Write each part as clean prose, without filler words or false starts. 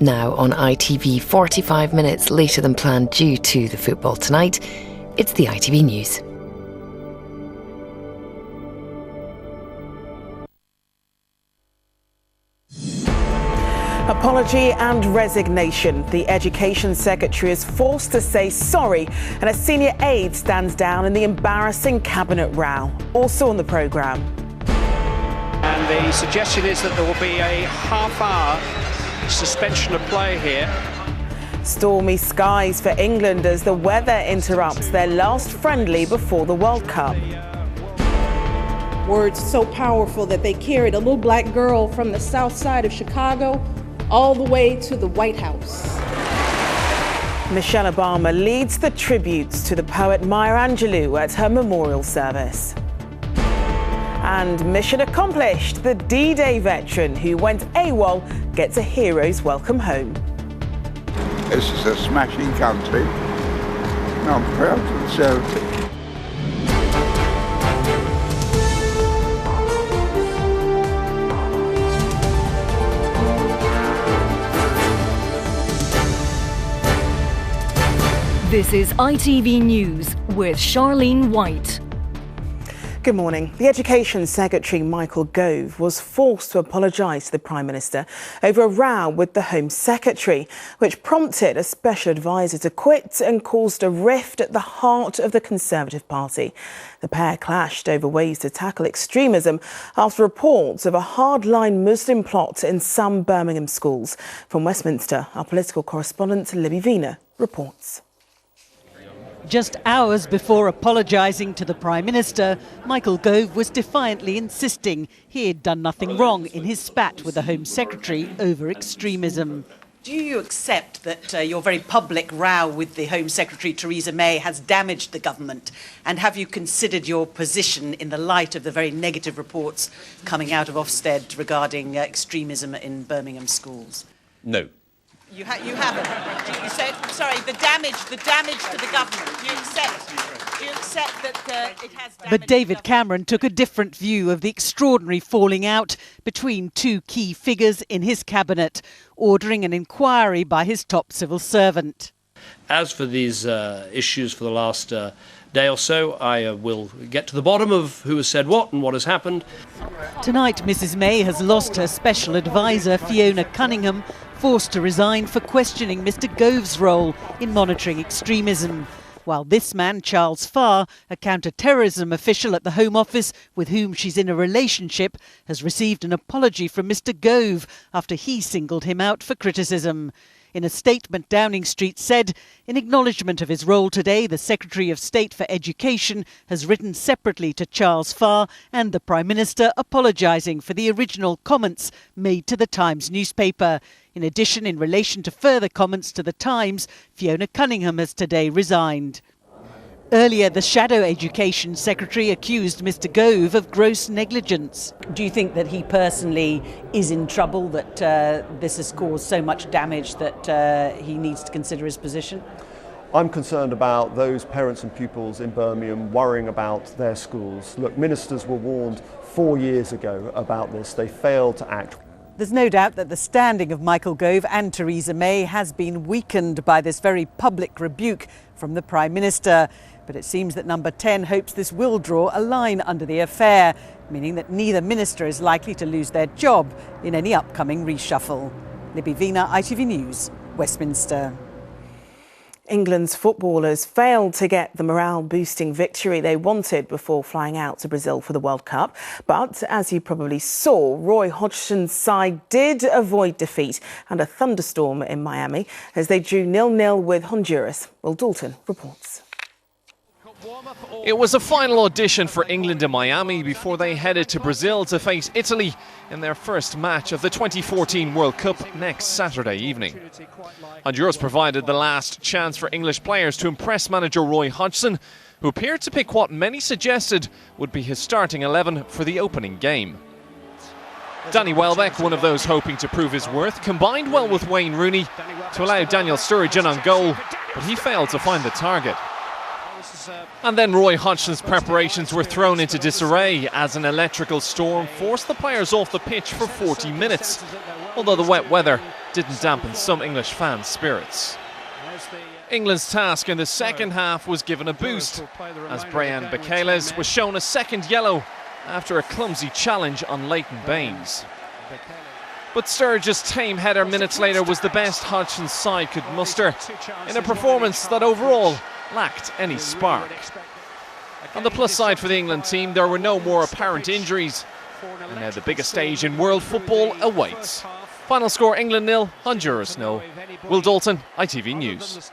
Now on ITV, 45 minutes later than planned due to the football tonight, it's the ITV News. Apology and resignation. The Education Secretary is forced to say sorry, and a senior aide stands down in the embarrassing cabinet row. Also on the programme. And the suggestion is that there will be a half-hour suspension of play here. Stormy skies for England as the weather interrupts their last friendly before the World Cup. Words so powerful that they carried a little black girl from the south side of Chicago all the way to the White House. Michelle Obama leads the tributes to the poet Maya Angelou at her memorial service. And mission accomplished, the D-Day veteran who went AWOL gets a hero's welcome home. This is a smashing country, and I'm proud to serve it. This is ITV News with Charlene White. Good morning. The Education Secretary, Michael Gove, was forced to apologise to the Prime Minister over a row with the Home Secretary, which prompted a special advisor to quit and caused a rift at the heart of the Conservative Party. The pair clashed over ways to tackle extremism after reports of a hardline Muslim plot in some Birmingham schools. From Westminster, our political correspondent Libby Vina reports. Just hours before apologising to the Prime Minister, Michael Gove was defiantly insisting he had done nothing wrong in his spat with the Home Secretary over extremism. Do you accept that your very public row with the Home Secretary, Theresa May, has damaged the government? And have you considered your position in the light of the very negative reports coming out of Ofsted regarding extremism in Birmingham schools? No. You haven't. You said, sorry, the damage to the government. Do you accept that it has damaged? But David Cameron took a different view of the extraordinary falling out between two key figures in his cabinet, ordering an inquiry by his top civil servant. As for these issues for the last day or so, I will get to the bottom of who has said what and what has happened. Tonight, Mrs May has lost her special advisor, Fiona Cunningham, forced to resign for questioning Mr Gove's role in monitoring extremism. While this man, Charles Farr, a counter-terrorism official at the Home Office with whom she's in a relationship, has received an apology from Mr Gove after he singled him out for criticism. In a statement, Downing Street said, in acknowledgement of his role today, the Secretary of State for Education has written separately to Charles Farr and the Prime Minister apologising for the original comments made to the Times newspaper. In addition, in relation to further comments to the Times, Fiona Cunningham has today resigned. Earlier, the Shadow Education Secretary accused Mr Gove of gross negligence. Do you think that he personally is in trouble, that this has caused so much damage that he needs to consider his position? I'm concerned about those parents and pupils in Birmingham worrying about their schools. Look, ministers were warned 4 years ago about this. They failed to act. There's no doubt that the standing of Michael Gove and Theresa May has been weakened by this very public rebuke from the Prime Minister. But it seems that Number 10 hopes this will draw a line under the affair, meaning that neither minister is likely to lose their job in any upcoming reshuffle. Libby Vina, ITV News, Westminster. England's footballers failed to get the morale-boosting victory they wanted before flying out to Brazil for the World Cup. But as you probably saw, Roy Hodgson's side did avoid defeat and a thunderstorm in Miami as they drew 0-0 with Honduras. Will Dalton reports. It was a final audition for England in Miami before they headed to Brazil to face Italy in their first match of the 2014 World Cup next Saturday evening. Honduras provided the last chance for English players to impress manager Roy Hodgson, who appeared to pick what many suggested would be his starting 11 for the opening game. Danny Welbeck, one of those hoping to prove his worth, combined well with Wayne Rooney to allow Daniel Sturridge in on goal, but he failed to find the target. And then Roy Hodgson's preparations were thrown into disarray as an electrical storm forced the players off the pitch for 40 minutes, although the wet weather didn't dampen some English fans' spirits. England's task in the second half was given a boost, as Brian Bacales was shown a second yellow after a clumsy challenge on Leighton Baines. But Sturridge's tame header minutes later was the best Hodgson's side could muster, in a performance that overall lacked any spark. On the plus side for the England team, there were no more apparent injuries, and now the biggest stage in world football awaits. Final score: England 0, Honduras 0. Will Dalton, ITV News.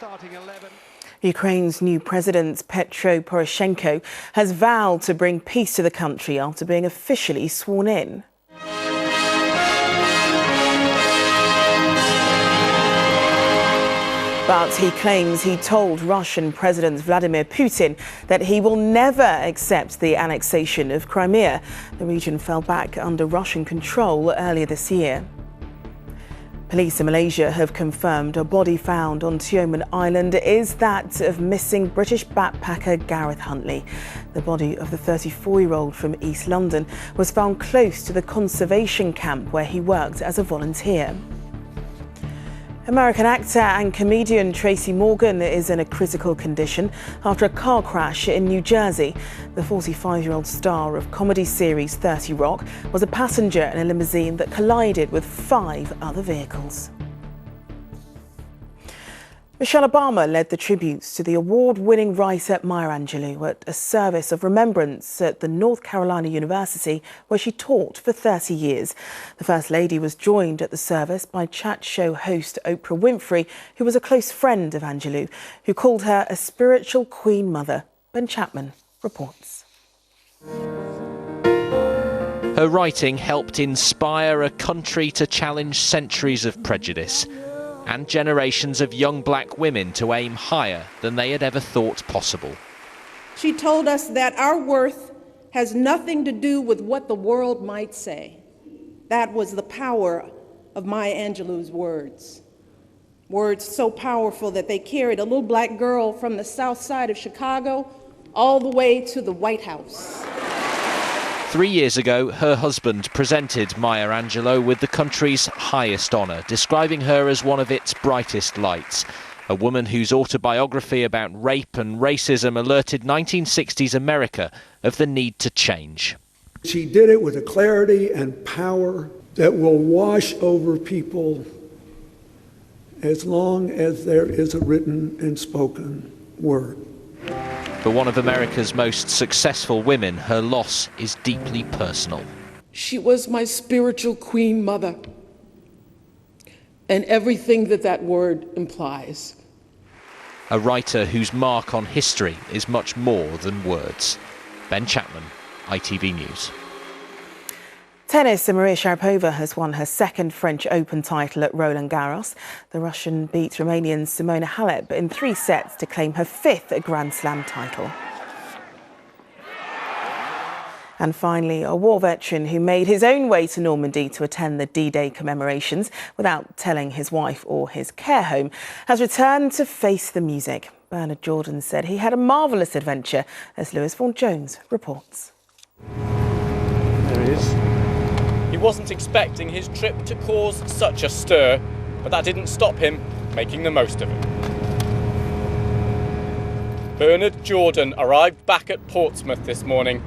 Ukraine's new president, Petro Poroshenko, has vowed to bring peace to the country after being officially sworn in. But he claims he told Russian President Vladimir Putin that he will never accept the annexation of Crimea. The region fell back under Russian control earlier this year. Police in Malaysia have confirmed a body found on Tioman Island is that of missing British backpacker Gareth Huntley. The body of the 34-year-old from East London was found close to the conservation camp where he worked as a volunteer. American actor and comedian Tracy Morgan is in a critical condition after a car crash in New Jersey. The 45-year-old star of comedy series 30 Rock was a passenger in a limousine that collided with 5 other vehicles. Michelle Obama led the tributes to the award-winning writer Maya Angelou at a service of remembrance at the North Carolina University, where she taught for 30 years. The First Lady was joined at the service by chat show host Oprah Winfrey, who was a close friend of Angelou, who called her a spiritual queen mother. Ben Chapman reports. Her writing helped inspire a country to challenge centuries of prejudice, and generations of young black women to aim higher than they had ever thought possible. She told us that our worth has nothing to do with what the world might say. That was the power of Maya Angelou's words. Words so powerful that they carried a little black girl from the south side of Chicago all the way to the White House. 3 years ago, her husband presented Maya Angelou with the country's highest honour, describing her as one of its brightest lights. A woman whose autobiography about rape and racism alerted 1960s America of the need to change. She did it with a clarity and power that will wash over people as long as there is a written and spoken word. For one of America's most successful women, her loss is deeply personal. She was my spiritual queen mother, and everything that word implies. A writer whose mark on history is much more than words. Ben Chapman, ITV News. Tennis, Maria Sharapova has won her second French Open title at Roland Garros. The Russian beat Romanian Simona Halep in 3 sets to claim her 5th Grand Slam title. And finally, a war veteran who made his own way to Normandy to attend the D-Day commemorations without telling his wife or his care home has returned to face the music. Bernard Jordan said he had a marvellous adventure, as Lewis Vaughan-Jones reports. There he is. He wasn't expecting his trip to cause such a stir, but that didn't stop him making the most of it. Bernard Jordan arrived back at Portsmouth this morning.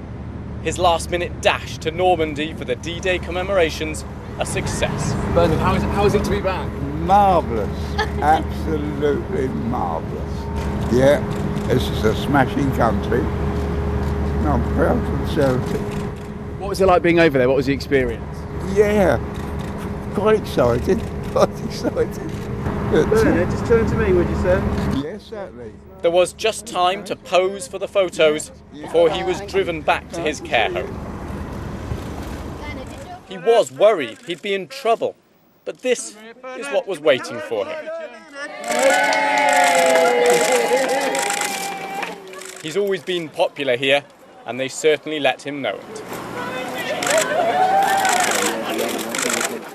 His last-minute dash to Normandy for the D-Day commemorations, a success. Bernard, how is it to be back? Marvellous, absolutely marvellous. Yeah, this is a smashing country, and I'm proud to serve it. What was it like being over there? What was the experience? Yeah, quite excited, quite excited. Bernard, just turn to me, would you, sir? Yes, certainly. There was just time to pose for the photos before he was driven back to his care home. He was worried he'd be in trouble, but this is what was waiting for him. He's always been popular here, and they certainly let him know it.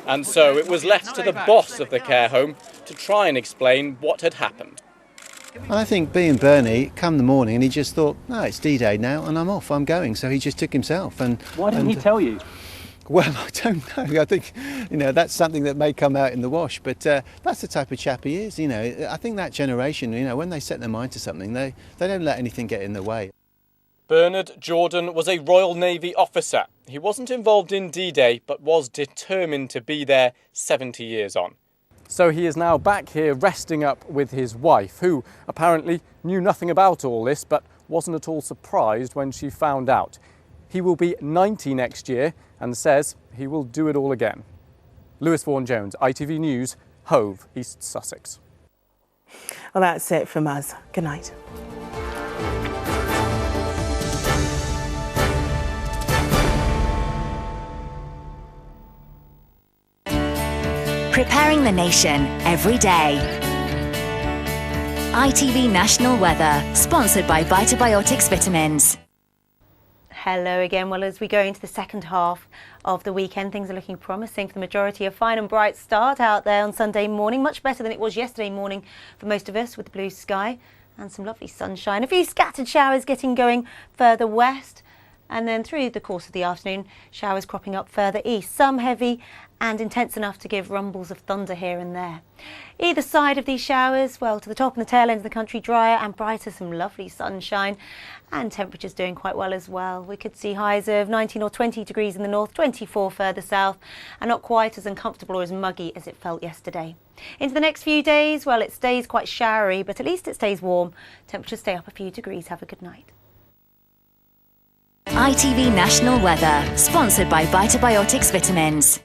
And so it was left to the boss of the care home to try and explain what had happened. I think being Bernie, come the morning, and he just thought, no, it's D-Day now, and I'm off, I'm going. So he just took himself. And why didn't he tell you? Well, I don't know. I think, that's something that may come out in the wash, but that's the type of chap he is, I think that generation, when they set their mind to something, they don't let anything get in the way. Bernard Jordan was a Royal Navy officer. He wasn't involved in D-Day, but was determined to be there 70 years on. So he is now back here resting up with his wife, who apparently knew nothing about all this, but wasn't at all surprised when she found out. He will be 90 next year and says he will do it all again. Lewis Vaughan-Jones, ITV News, Hove, East Sussex. Well, that's it from us. Good night. Preparing the nation every day. ITV National Weather, sponsored by Vitabiotics Vitamins. Hello again. Well, as we go into the second half of the weekend, things are looking promising for the majority. A fine and bright start out there on Sunday morning, much better than it was yesterday morning for most of us, with the blue sky and some lovely sunshine. A few scattered showers getting going further west, and then through the course of the afternoon, showers cropping up further east, some heavy and intense enough to give rumbles of thunder here and there. Either side of these showers, well, to the top and the tail end of the country, drier and brighter, some lovely sunshine, and temperatures doing quite well as well. We could see highs of 19 or 20 degrees in the north, 24 further south, and not quite as uncomfortable or as muggy as it felt yesterday. Into the next few days, well, it stays quite showery, but at least it stays warm. Temperatures stay up a few degrees. Have a good night. ITV National Weather, sponsored by Vitabiotics Vitamins.